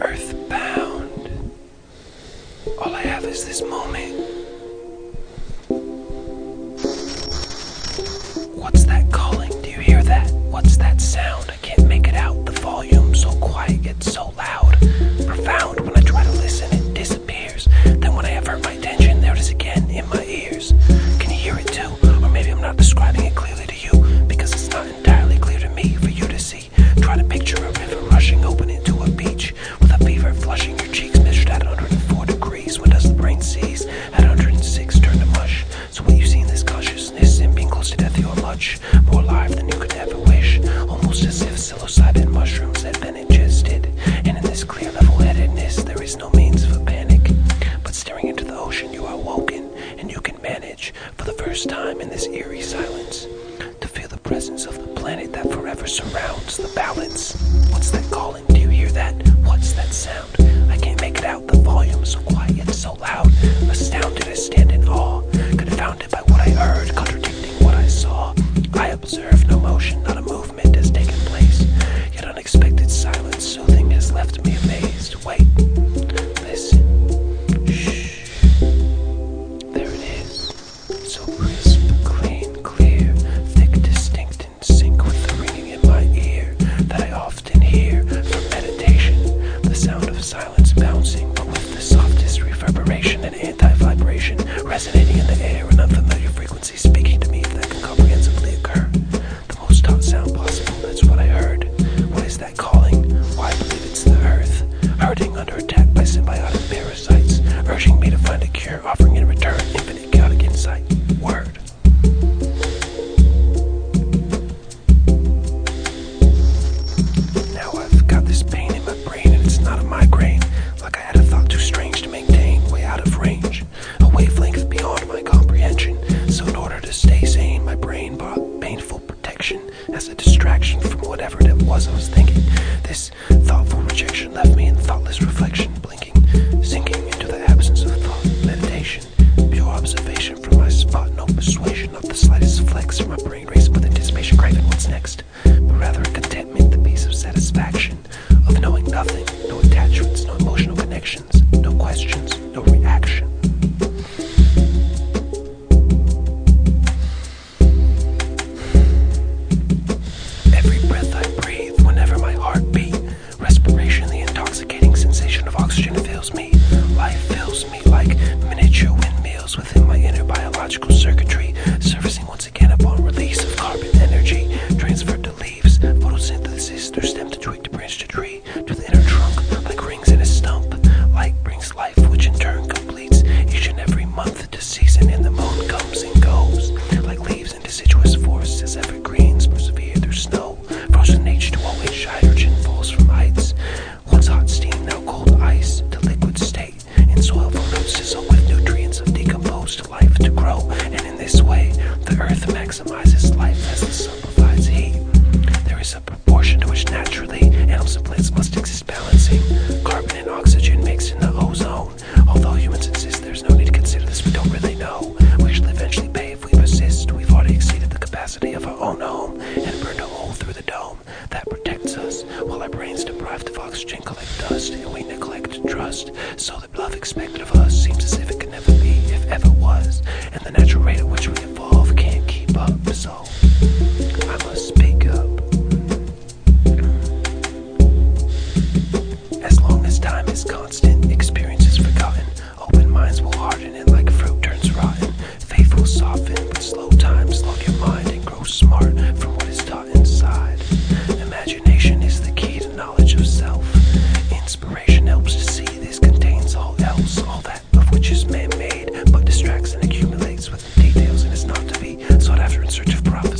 earthbound. All I have is this moment. What's that calling? Do you hear that? What's that sound? I can't make it out. The volume so quiet yet so loud. Profound. When I try to listen, it disappears. Then when I avert my attention, there it is again in my ears. Can you hear it too? Or maybe I'm not describing it clearly to you, because it's not entirely clear to me for you to see. Try to picture a river rushing open into a beach, with a fever flushing your cheeks, measured at 104 degrees. When does the brain seize? At 106 turn to mush. So what you see in this consciousness, and being close to death, you are much more alive than you could ever wish. Almost as if psilocybin mushrooms had been ingested. And in this clear level-headedness, there is no means of a panic. But staring into the ocean, you are woken, and you can manage, for the first time in this eerie silence, to feel the presence of the planet that forever surrounds the balance. What's that calling? Do you hear that? What's that sound? I can't make it out. The volume so quiet yet so loud. Astounded, I stand in awe, confounded by what I heard, contradicting what I saw. I observe no motion, not a movement has taken place, yet unexpected silence soothing has left me amazed. Wait, listen, shh, there it is, so crisp, clean, clear, thick, distinct, in sync with the ringing in my ear that I often hear from meditation, the sound of silence bouncing, but with the softest reverberation and anti-vibration resonating in the air, an unfamiliar frequency speaking to me if that can comprehensively occur. The most taught sound possible, that's what I heard. What is that calling? Why, I believe it's the earth, hurting under attack by symbiotic parasites, urging me to find a cure, offering in return infinite chaotic insight. Word. Now I've got this pain in my brain, and it's not a migraine, like I had a thought too strange to maintain, way out of range, a wavelength beyond my comprehension. So in order to stay sane, my brain bought painful protection as a distraction from whatever it was I was thinking. This thoughtful rejection left me in thoughtless reflection, blinking, sinking into the absence of thought, meditation, pure observation from my spot, no persuasion, not the slightest flex from my brain racing with anticipation, craving what's next, but rather a contentment, the peace of satisfaction, of knowing nothing, no attachments, no emotional connections, no questions, no reaction. Every breath I breathe, whenever my heart beat, respiration, the intoxicating sensation of oxygen fills me. Life fills me like miniature windmills within my inner biological circuitry, servicing once again upon release of carbon energy, transferred to leaves, photosynthesis, through stem to twig to branch to tree, to the inner trunk, like rings in a stump. Light brings life, which in turn completes each and every month to season, and the moon comes and goes, like leaves in deciduous forests as evergreens persevere through snow. Frozen H2O, hydrogen falls from heights. Once hot steam, now cold ice, to liquid state, in soil photosynthesis with nutrients of decomposed life to grow. And in this way, the earth maximizes life as the sun provides heat. There is a proportion to which naturally animals and plants must exist balancing. Carbon and oxygen mixed in the ozone. Although humans insist there's no need to consider this, we don't really know. We shall eventually pay if we persist. We've already exceeded the capacity of our own home and burned a hole through the dome that protects us, while our brains deprived of oxygen collect dust, and we neglect trust. So the love expected of us seems as if it could never be, if ever was, and the natural rate at which we evolve can't keep up. So I must speak up. As long as time is constant, experience is forgotten. Open minds will harden, and like fruit turns rotten. Faith will soften, but slow time slow your mind and grow smart from what is taught inside. Imagination is the key to knowledge of self. Inspiration helps to see this contains all else, all that of which is man-made, but distracts and accumulates with details and is not to be sought after in search of profit.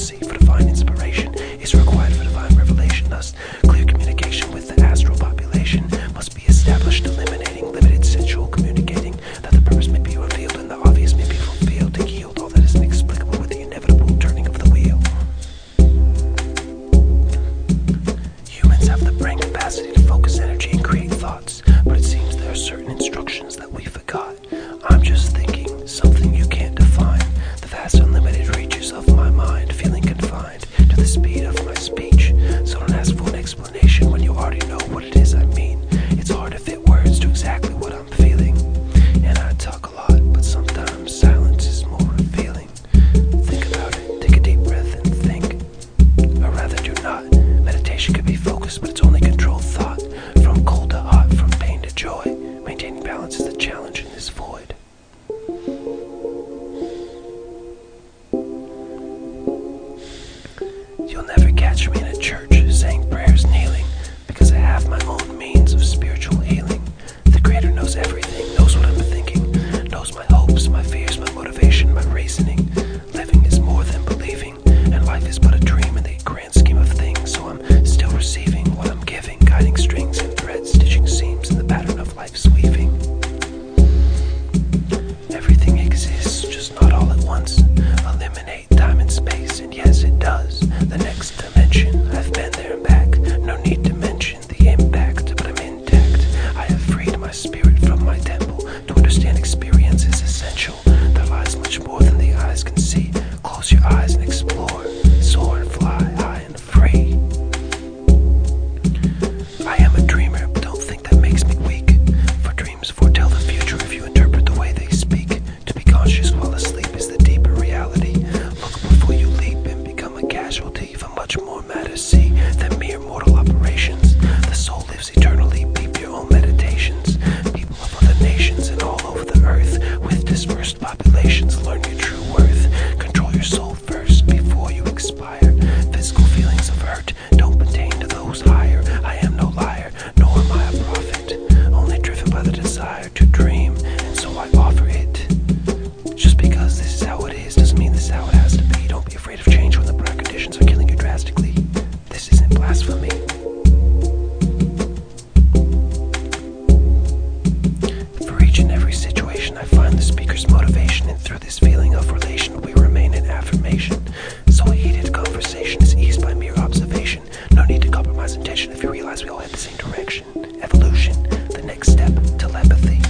reproduction, evolution, the next step, telepathy.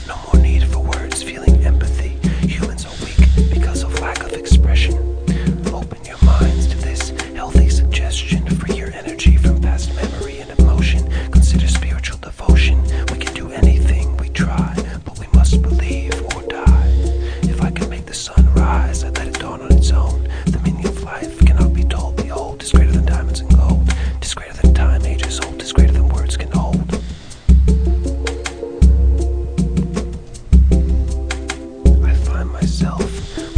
No more need for words, feeling empathy. Humans are weak because of lack of expression. Open your minds to this healthy suggestion. Free your energy from past memory and emotion. Consider spiritual devotion. We can do anything we try, but we must believe or die. If I could make the sun rise, I'd let it dawn on its own. The meaning of life cannot be told. Behold, is greater than diamonds and gold. Tis greater than time, ages old. Tis greater than words can hold. I find myself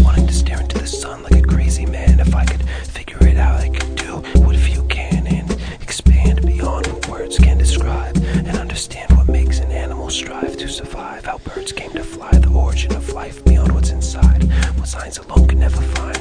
wanting to stare into the sun like a crazy man. If I could figure it out, I could do what few can and expand beyond what words can describe, and understand what makes an animal strive to survive. How birds came to fly, the origin of life beyond what's inside, what science alone can never find.